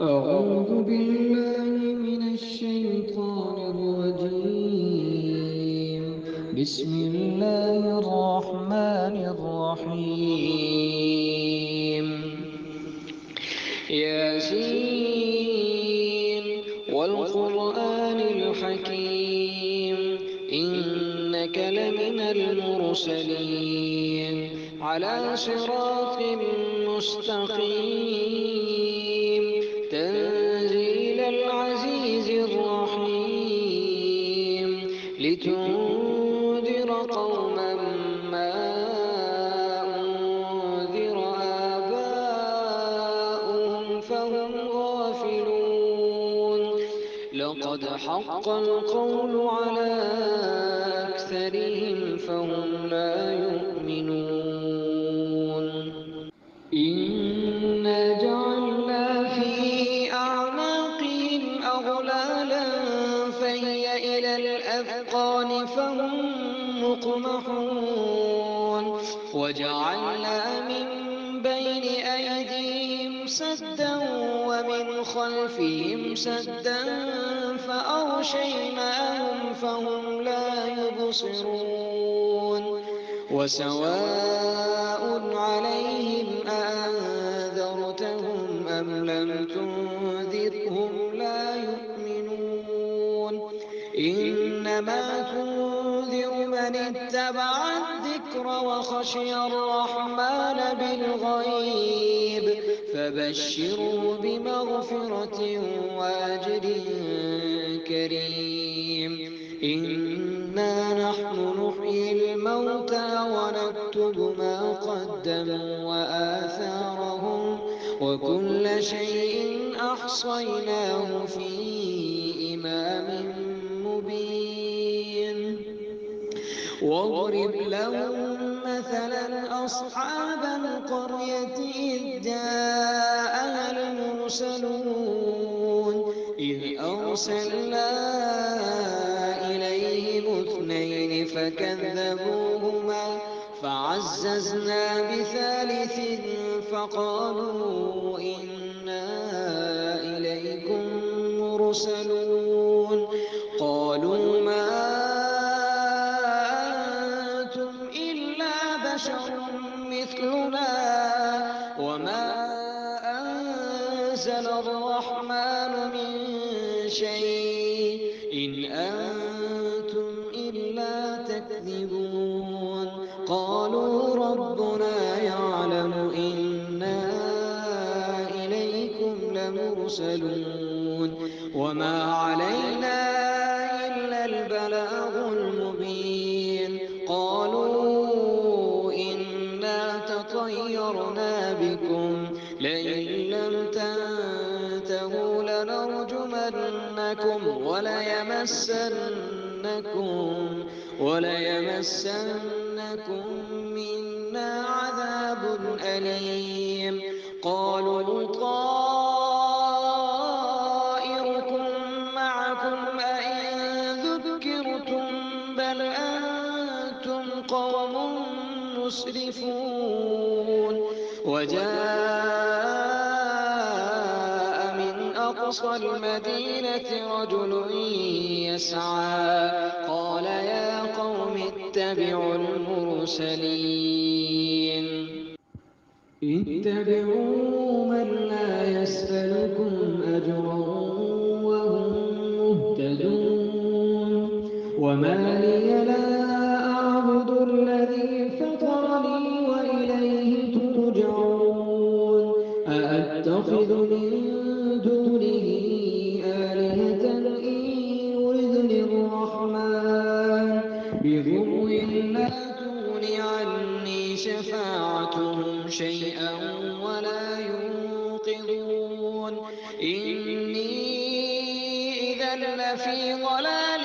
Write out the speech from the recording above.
أعوذ بالله من الشيطان الرجيم. بسم الله الرحمن الرحيم. ياسين والقرآن الحكيم، إنك لمن المرسلين على صراط مستقيم، تنزيل العزيز الرحيم، لتنذر قوما ما أنذر آباؤهم فهم غافلون. لقد حق القول على أكثرهم فهم لا يؤمنون. إنا جعلنا في أعناقهم أغلالا فهي إلى الأذقان فهم مقمحون، وجعلنا من بين أيديهم سدا ومن خلفهم سدا فأغشيناهم فهم لا يبصرون. وسواء عليهم أأنذرتهم أم لم تنذرهم لا يؤمنون. إنما تنذر من اتبع الذكر وخشي الرحمن بالغيب، فبشره بمغفرة وأجر كريم. إنا نحن نحيي الموتى ونكتب ما قدموا وآثارهم، وكل شيء أحصيناه في إمام مبين. واضرب لهم مثلا أصحاب القرية إذ جاءها المرسلون، إذ أرسلنا إليهم اثنين فكذبوهما فعززنا بثالث فقالوا إنا إليكم مرسلون. قالوا ما أنتم إلا بشر مثلنا وما أنزل الرحمن من شيء إن أنتم إلا تكذبون. قالوا ربنا يعلم إنا إليكم لمرسلون وما علينا إلا البلاغ المبين. قالوا إنا تطيرنا بكم لئن لم تنتهوا لنرجمنكم وليمسنكم منا عذاب أليم. قالوا طائركم معكم أئن ذكرتم بل أنتم قوم مسرفون. وجاء من أقصى المدينة رجل يسعى قال يا قوم اتبعوا المرسلين. اتبعوا من لا يسألكم أجرا وهم مهتدون. وما لي لا أعبد الذي فطرني وإليه ترجعون. أأتخذ من دونه آلهة إن يردني الرحمن بضر لا تغن عني شفاعتهم شيئا ولا ينقذون. إني إذا لفي ضلال